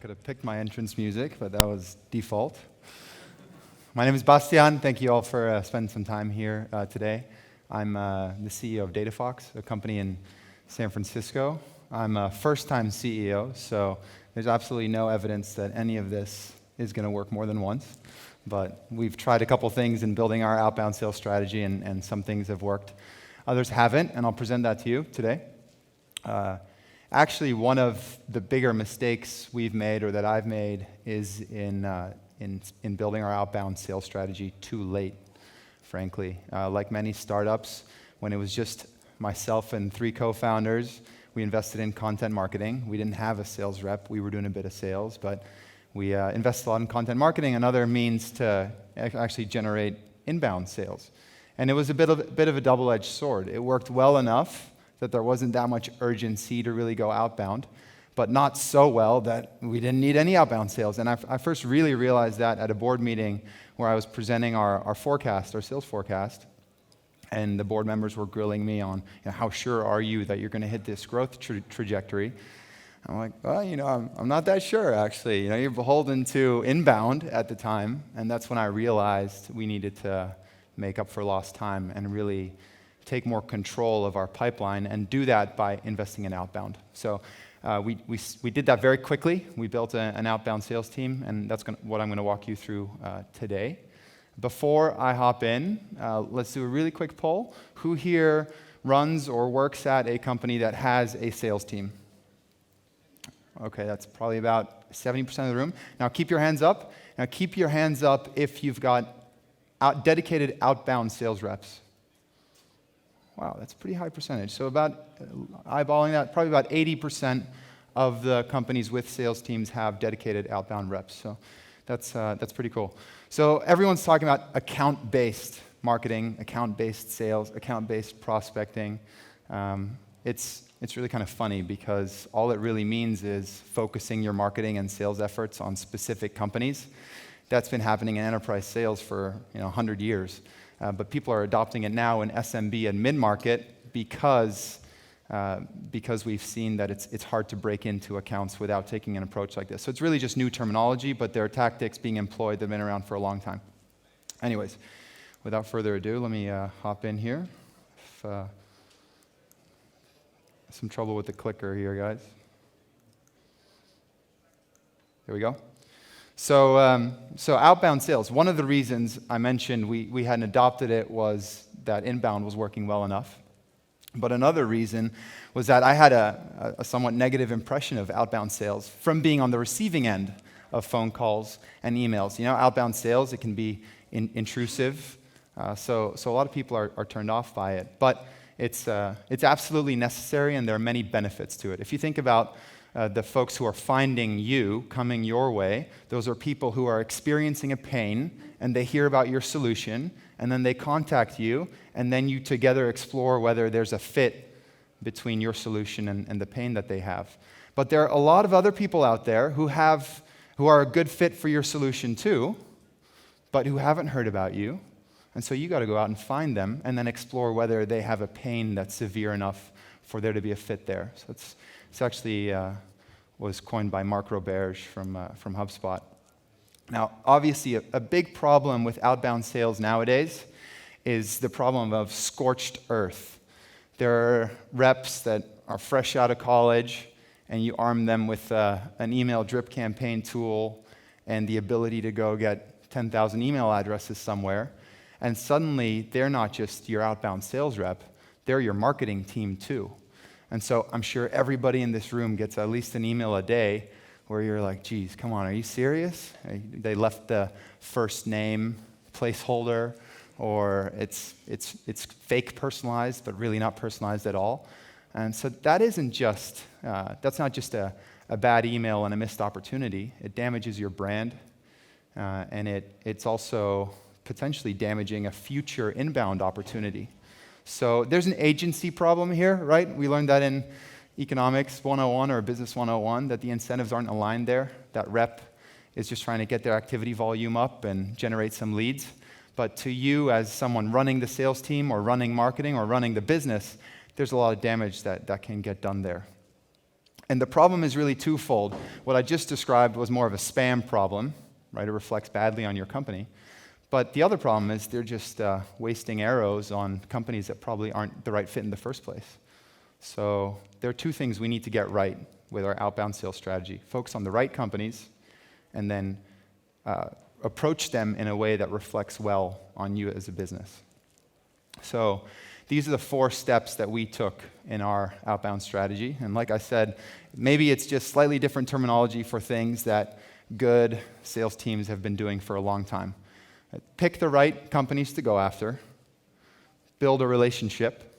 could have picked my entrance music, but that was default. My name is Bastiaan. Thank you all for spending some time here today. I'm the CEO of DataFox, a company in San Francisco. I'm a first-time CEO, so there's absolutely no evidence that any of this is going to work more than once. But we've tried a couple things in building our outbound sales strategy, and some things have worked. Others haven't, and I'll present that to you today. Actually, one of the bigger mistakes we've made, or that I've made, is in building our outbound sales strategy too late, frankly. Like many startups, when it was just myself and 3 co-founders, we invested in content marketing. We didn't have a sales rep. We were doing a bit of sales, but we invested a lot in content marketing and other means to actually generate inbound sales. And it was a bit of a double-edged sword. It worked well enough that there wasn't that much urgency to really go outbound, but not so well that we didn't need any outbound sales. And I first really realized that at a board meeting where I was presenting our forecast, our sales forecast, and the board members were grilling me on, how sure are you that you're going to hit this growth trajectory? I'm like, well, I'm not that sure, actually. You're beholden to inbound at the time, and that's when I realized we needed to make up for lost time and really take more control of our pipeline, and do that by investing in outbound. So we did that very quickly. We built an outbound sales team, and that's what I'm going to walk you through today. Before I hop in, let's do a really quick poll. Who here runs or works at a company that has a sales team? Okay, that's probably about 70% of the room. Now keep your hands up. Now keep your hands up if you've got dedicated outbound sales reps. Wow, that's a pretty high percentage. So about, eyeballing that, probably about 80% of the companies with sales teams have dedicated outbound reps. So that's pretty cool. So everyone's talking about account-based marketing, account-based sales, account-based prospecting. It's really kind of funny because all it really means is focusing your marketing and sales efforts on specific companies. That's been happening in enterprise sales for 100 years. But people are adopting it now in SMB and mid-market because we've seen that it's hard to break into accounts without taking an approach like this. So it's really just new terminology, but there are tactics being employed that have been around for a long time. Anyways, without further ado, let me hop in here. Some trouble with the clicker here, guys. There we go. So outbound sales, one of the reasons I mentioned we hadn't adopted it was that inbound was working well enough. But another reason was that I had a somewhat negative impression of outbound sales from being on the receiving end of phone calls and emails. Outbound sales, it can be intrusive, so a lot of people are turned off by it. But it's absolutely necessary, and there are many benefits to it. If you think about the folks who are finding you, coming your way, those are people who are experiencing a pain, and they hear about your solution, and then they contact you, and then you together explore whether there's a fit between your solution and the pain that they have. But there are a lot of other people out there who are a good fit for your solution too, but who haven't heard about you, and so you got to go out and find them, and then explore whether they have a pain that's severe enough for there to be a fit there. So it's actually was coined by Mark Roberge from HubSpot. Now, obviously, a big problem with outbound sales nowadays is the problem of scorched earth. There are reps that are fresh out of college, and you arm them with an email drip campaign tool and the ability to go get 10,000 email addresses somewhere, and suddenly they're not just your outbound sales rep, they're your marketing team too. And so I'm sure everybody in this room gets at least an email a day where you're like, geez, come on, are you serious? They left the first name placeholder, or it's fake personalized, but really not personalized at all. And so that's not just a bad email and a missed opportunity. It damages your brand, and it's also potentially damaging a future inbound opportunity. So there's an agency problem here, right? We learned that in Economics 101 or Business 101, that the incentives aren't aligned there. That rep is just trying to get their activity volume up and generate some leads. But to you, as someone running the sales team or running marketing or running the business, there's a lot of damage that can get done there. And the problem is really twofold. What I just described was more of a spam problem, right? It reflects badly on your company. But the other problem is they're just wasting arrows on companies that probably aren't the right fit in the first place. So there are two things we need to get right with our outbound sales strategy. Focus on the right companies, and then approach them in a way that reflects well on you as a business. So these are the 4 steps that we took in our outbound strategy. And like I said, maybe it's just slightly different terminology for things that good sales teams have been doing for a long time. Pick the right companies to go after, build a relationship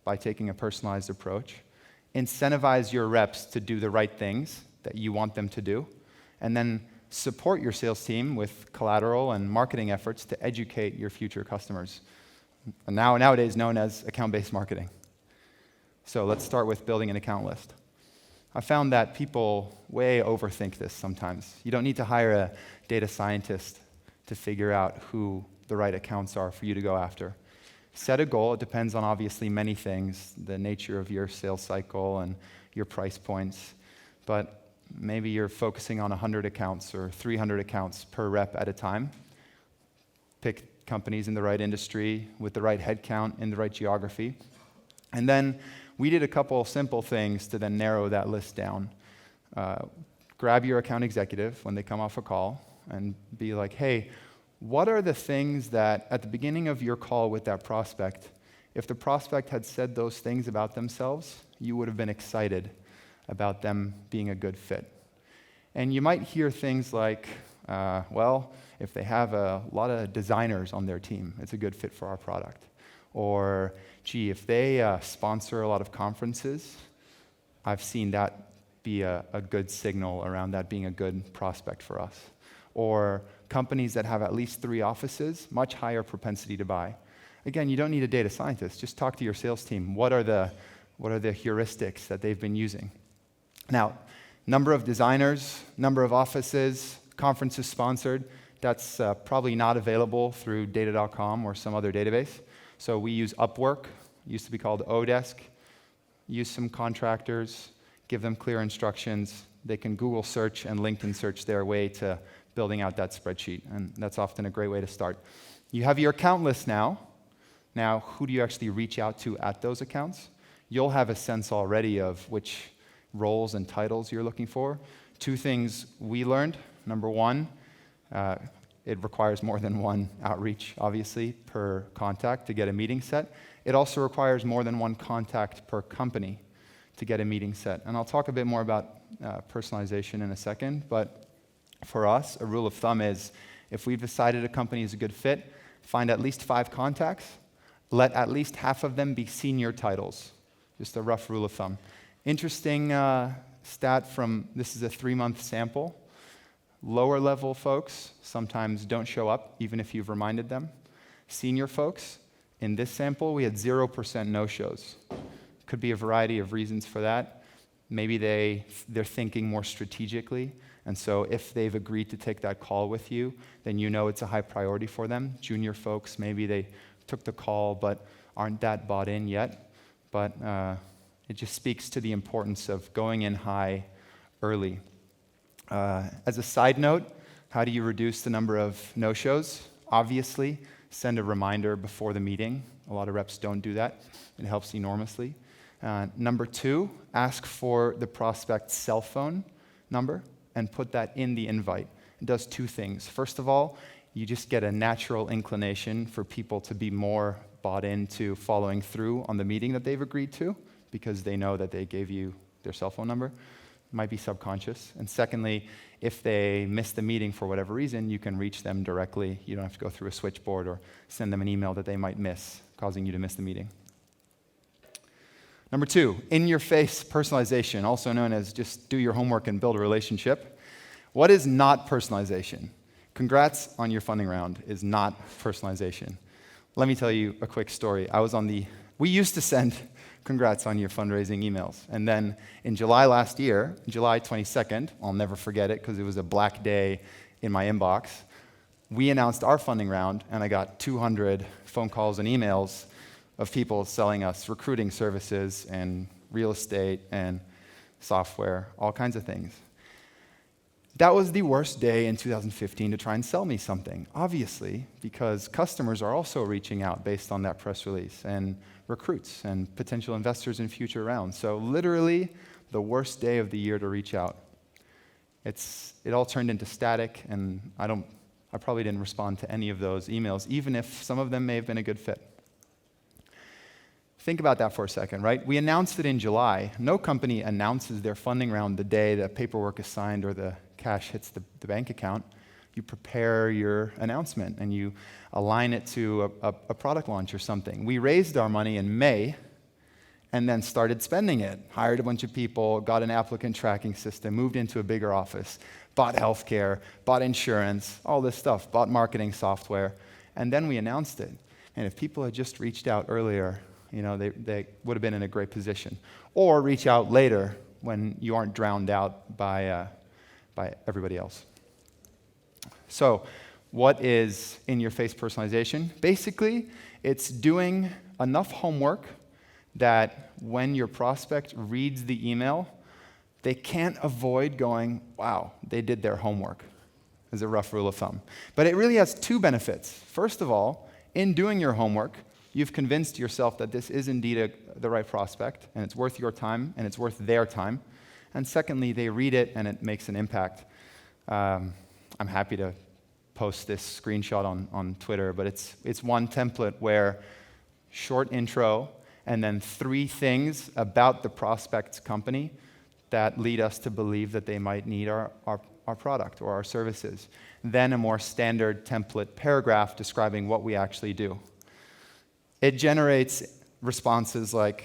by taking a personalized approach, incentivize your reps to do the right things that you want them to do, and then support your sales team with collateral and marketing efforts to educate your future customers. Nowadays known as account-based marketing. So let's start with building an account list. I found that people way overthink this sometimes. You don't need to hire a data scientist to figure out who the right accounts are for you to go after. Set a goal. It depends on obviously many things, the nature of your sales cycle and your price points. But maybe you're focusing on 100 accounts or 300 accounts per rep at a time. Pick companies in the right industry with the right headcount in the right geography. And then we did a couple simple things to then narrow that list down. Grab your account executive when they come off a call and be like, hey, what are the things that at the beginning of your call with that prospect, if the prospect had said those things about themselves, you would have been excited about them being a good fit. And you might hear things like, well, if they have a lot of designers on their team, it's a good fit for our product. Or, gee, if they sponsor a lot of conferences, I've seen that be a good signal around that being a good prospect for us. Or companies that have at least 3 offices, much higher propensity to buy. Again, you don't need a data scientist. Just talk to your sales team. What are the heuristics that they've been using? Now, number of designers, number of offices, conferences sponsored, that's probably not available through data.com or some other database. So we use Upwork, used to be called Odesk, use some contractors, give them clear instructions. They can Google search and LinkedIn search their way to building out that spreadsheet, and that's often a great way to start. You have your account list now. Now, who do you actually reach out to at those accounts? You'll have a sense already of which roles and titles you're looking for. 2 things we learned. Number 1, it requires more than 1 outreach, obviously, per contact to get a meeting set. It also requires more than 1 contact per company to get a meeting set. And I'll talk a bit more about personalization in a second, but for us, a rule of thumb is if we've decided a company is a good fit, find at least 5 contacts, let at least half of them be senior titles. Just a rough rule of thumb. Interesting stat from, this is a 3-month sample. Lower level folks sometimes don't show up, even if you've reminded them. Senior folks, in this sample, we had 0% no-shows. Could be a variety of reasons for that. Maybe they're thinking more strategically, and so if they've agreed to take that call with you, then you know it's a high priority for them. Junior folks, maybe they took the call but aren't that bought in yet. But it just speaks to the importance of going in high early. As a side note, how do you reduce the number of no-shows? Obviously, send a reminder before the meeting. A lot of reps don't do that. It helps enormously. Number 2, ask for the prospect's cell phone number and put that in the invite. It does 2 things. First of all, you just get a natural inclination for people to be more bought into following through on the meeting that they've agreed to because they know that they gave you their cell phone number. Might be subconscious. And secondly, if they miss the meeting for whatever reason, you can reach them directly. You don't have to go through a switchboard or send them an email that they might miss, causing you to miss the meeting. Number 2, in-your-face personalization, also known as just do your homework and build a relationship. What is not personalization? Congrats on your funding round is not personalization. Let me tell you a quick story. We used to send congrats on your fundraising emails. And then in July last year, July 22nd, I'll never forget it because it was a black day in my inbox, we announced our funding round, and I got 200 phone calls and emails of people selling us recruiting services and real estate and software, all kinds of things. That was the worst day in 2015 to try and sell me something, obviously, because customers are also reaching out based on that press release, and recruits and potential investors in future rounds. So literally, the worst day of the year to reach out. It all turned into static, and I probably didn't respond to any of those emails, even if some of them may have been a good fit. Think about that for a second, right? We announced it in July. No company announces their funding round the day the paperwork is signed or the cash hits the bank account. You prepare your announcement and you align it to a product launch or something. We raised our money in May and then started spending it. Hired a bunch of people, got an applicant tracking system, moved into a bigger office, bought healthcare, bought insurance, all this stuff, bought marketing software, and then we announced it. And if people had just reached out earlier, they would have been in a great position. Or reach out later when you aren't drowned out by everybody else. So, what is in-your-face personalization? Basically, it's doing enough homework that when your prospect reads the email, they can't avoid going, wow, they did their homework, as a rough rule of thumb. But it really has two benefits. First of all, in doing your homework, you've convinced yourself that this is indeed the right prospect, and it's worth your time, and it's worth their time. And secondly, they read it, and it makes an impact. I'm happy to post this screenshot on Twitter, but it's one template where short intro, and then 3 things about the prospect's company that lead us to believe that they might need our product or our services. Then a more standard template paragraph describing what we actually do. It generates responses like,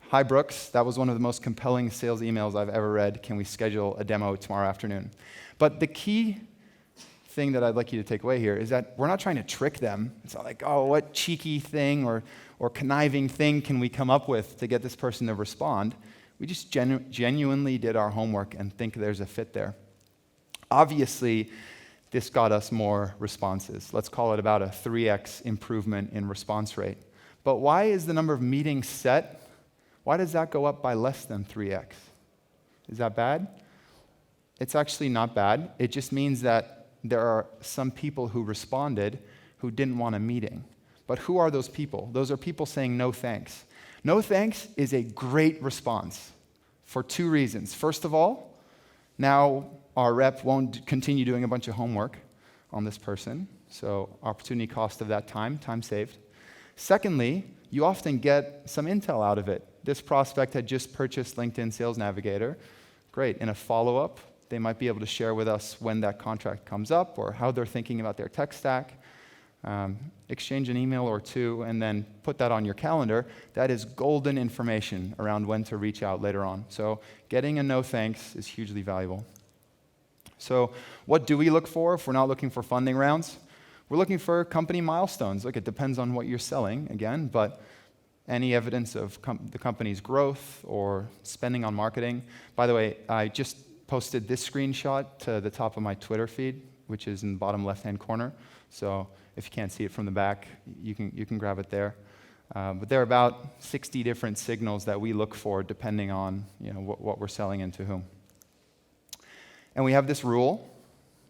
"Hi Brooks, that was one of the most compelling sales emails I've ever read. Can we schedule a demo tomorrow afternoon?" But the key thing that I'd like you to take away here is that we're not trying to trick them. It's not like, oh, what cheeky thing or conniving thing can we come up with to get this person to respond? We just genuinely did our homework and think there's a fit there. Obviously, this got us more responses. Let's call it about a 3x improvement in response rate. But why is the number of meetings set? Why does that go up by less than 3x? Is that bad? It's actually not bad. It just means that there are some people who responded who didn't want a meeting. But who are those people? Those are people saying no thanks. No thanks is a great response for 2 reasons. First of all, now our rep won't continue doing a bunch of homework on this person, so opportunity cost of that time saved. Secondly, you often get some intel out of it. This prospect had just purchased LinkedIn Sales Navigator. Great. In a follow-up, they might be able to share with us when that contract comes up or how they're thinking about their tech stack. Exchange an email or 2 and then put that on your calendar. That is golden information around when to reach out later on. So getting a no thanks is hugely valuable. So what do we look for if we're not looking for funding rounds? We're looking for company milestones. Look, it depends on what you're selling, again, but any evidence of the company's growth or spending on marketing. By the way, I just posted this screenshot to the top of my Twitter feed, which is in the bottom left-hand corner. So if you can't see it from the back, you can grab it there. But there are about 60 different signals that we look for depending on what we're selling and to whom. And we have this rule: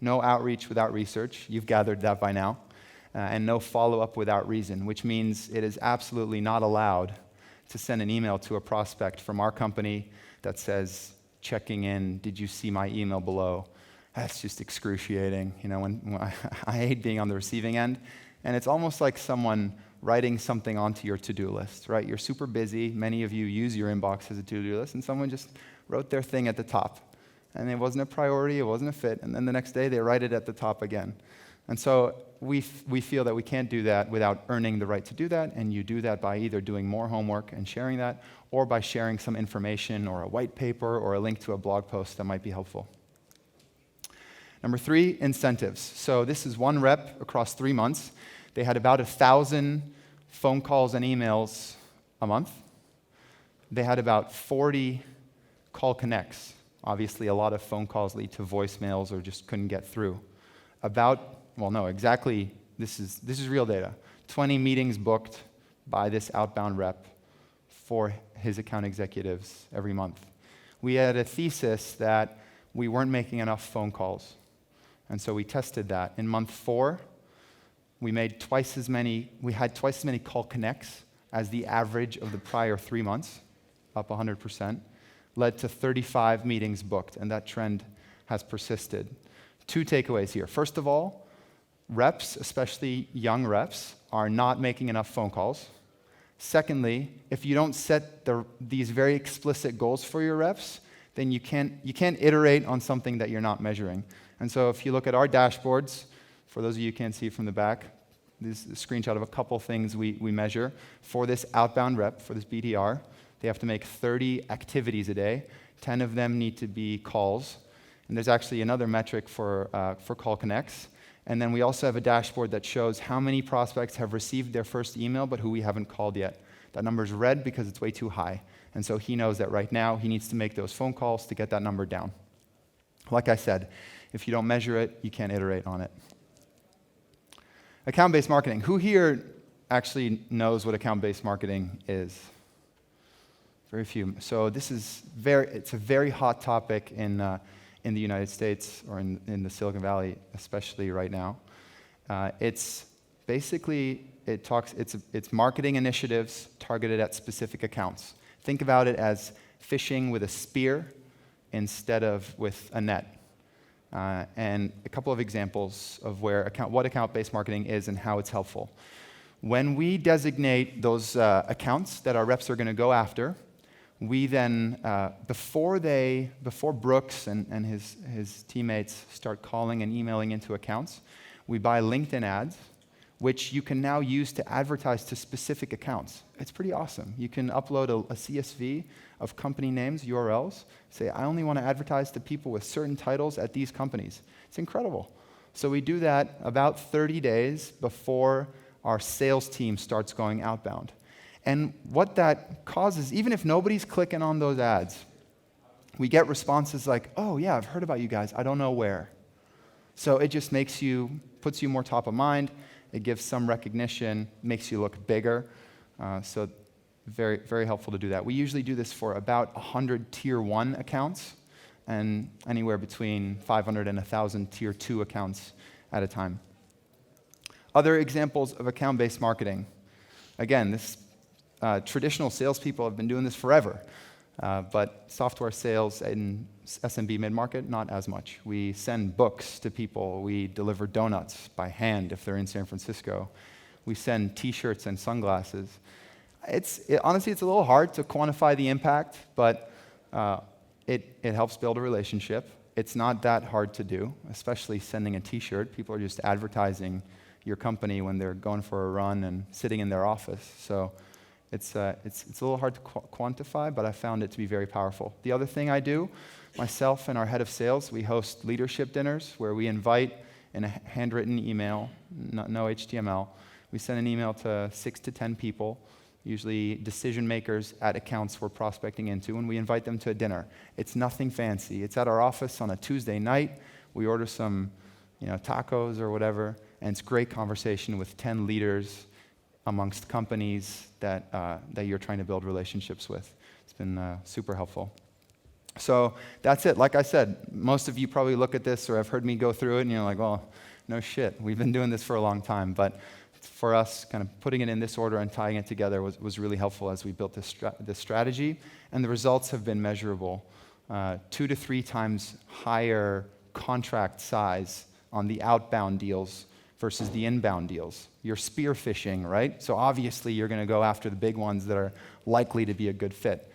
no outreach without research. You've gathered that by now. And no follow-up without reason, which means it is absolutely not allowed to send an email to a prospect from our company that says, checking in, did you see my email below? That's just excruciating. When I hate being on the receiving end. And it's almost like someone writing something onto your to-do list, right? You're super busy. Many of you use your inbox as a to-do list, and someone just wrote their thing at the top. And it wasn't a priority, it wasn't a fit, and then the next day they write it at the top again. And so we feel that we can't do that without earning the right to do that, and you do that by either doing more homework and sharing that, or by sharing some information or a white paper or a link to a blog post that might be helpful. Number 3, incentives. So this is one rep across 3 months. They had about 1,000 phone calls and emails a month. They had about 40 call connects. Obviously, a lot of phone calls lead to voicemails or just couldn't get through. This is real data. 20 meetings booked by this outbound rep for his account executives every month. We had a thesis that we weren't making enough phone calls. And so we tested that. In month 4, we had twice as many call connects as the average of the prior 3 months, up 100%, led to 35 meetings booked, and that trend has persisted. 2 takeaways here. First of all, reps, especially young reps, are not making enough phone calls. Secondly, if you don't set these very explicit goals for your reps, then you can't iterate on something that you're not measuring. And so if you look at our dashboards, for those of you who can't see from the back, this is a screenshot of a couple things we measure. For this outbound rep, for this BDR, they have to make 30 activities a day. 10 of them need to be calls. And there's actually another metric for call connects. And then we also have a dashboard that shows how many prospects have received their first email but who we haven't called yet. That number's red because it's way too high. And so he knows that right now he needs to make those phone calls to get that number down. Like I said, if you don't measure it, you can't iterate on it. Account-based marketing. Who here actually knows what account-based marketing is? Very few. So it's a very hot topic in the United States or in the Silicon Valley, especially right now. It's basically, it's marketing initiatives targeted at specific accounts. Think about it as fishing with a spear instead of with a net. And a couple of examples of what account-based marketing is and how it's helpful. When we designate those accounts that our reps are going to go after, we then, before Brooks and his teammates start calling and emailing into accounts, we buy LinkedIn ads, which you can now use to advertise to specific accounts. It's pretty awesome. You can upload a CSV of company names, URLs, say, I only want to advertise to people with certain titles at these companies. It's incredible. So we do that about 30 days before our sales team starts going outbound. And what that causes, even if nobody's clicking on those ads, we get responses like, oh yeah, I've heard about you guys, I don't know where. So it just puts you more top of mind, it gives some recognition, makes you look bigger. So very, very helpful to do that. We usually do this for about 100 Tier 1 accounts and anywhere between 500 and 1,000 Tier 2 accounts at a time. Other examples of account-based marketing. Again, traditional salespeople have been doing this forever, but software sales in SMB mid-market, not as much. We send books to people. We deliver donuts by hand if they're in San Francisco. We send T-shirts and sunglasses. Honestly, it's a little hard to quantify the impact, but it helps build a relationship. It's not that hard to do, especially sending a T-shirt. People are just advertising your company when they're going for a run and sitting in their office. So it's a little hard to quantify, but I found it to be very powerful. The other thing I do, myself and our head of sales, we host leadership dinners where we invite in a handwritten email, no HTML. We send an email to 6 to 10 people, usually decision makers at accounts we're prospecting into, and we invite them to a dinner. It's nothing fancy. It's at our office on a Tuesday night. We order some tacos or whatever, and it's great conversation with 10 leaders amongst companies that you're trying to build relationships with. It's been super helpful. So that's it. Like I said, most of you probably look at this or have heard me go through it, and you're like, well, no shit. We've been doing this for a long time. But for us, kind of putting it in this order and tying it together was really helpful as we built this strategy. And the results have been measurable. 2 to 3 times higher contract size on the outbound deals versus the inbound deals. You're spear fishing, right? So obviously you're going to go after the big ones that are likely to be a good fit.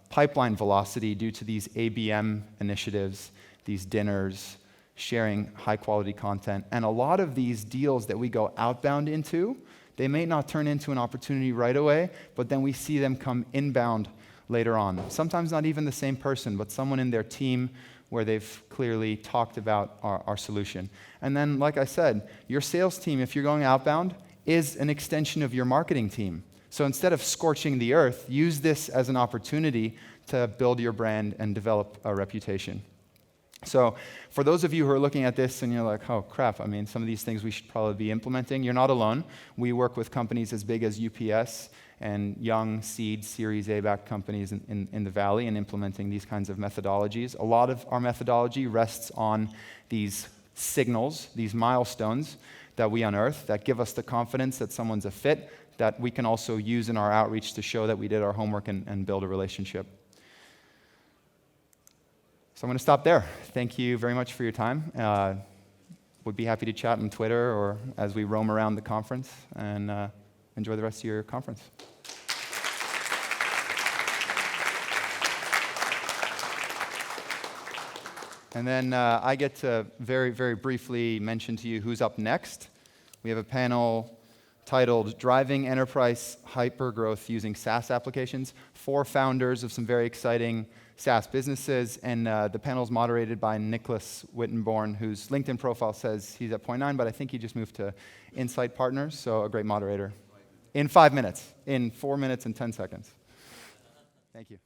Pipeline velocity due to these ABM initiatives, these dinners, sharing high-quality content. And a lot of these deals that we go outbound into, they may not turn into an opportunity right away, but then we see them come inbound later on. Sometimes not even the same person, but someone in their team where they've clearly talked about our solution. And then, like I said, your sales team, if you're going outbound, is an extension of your marketing team. So instead of scorching the earth, use this as an opportunity to build your brand and develop a reputation. So for those of you who are looking at this and you're like, oh crap, I mean, some of these things we should probably be implementing, you're not alone. We work with companies as big as UPS and young seed Series A-backed companies in the Valley in implementing these kinds of methodologies. A lot of our methodology rests on these signals, these milestones that we unearth that give us the confidence that someone's a fit, that we can also use in our outreach to show that we did our homework and build a relationship. So I'm going to stop there. Thank you very much for your time. Would be happy to chat on Twitter or as we roam around the conference, and enjoy the rest of your conference. And then I get to very, very briefly mention to you who's up next. We have a panel titled Driving Enterprise Hypergrowth Using SaaS Applications. 4 founders of some very exciting SaaS businesses, and the panel is moderated by Nicholas Wittenborn, whose LinkedIn profile says he's at Point9, but I think he just moved to Insight Partners, so a great moderator. In 5 minutes, in 4 minutes and 10 seconds. Thank you.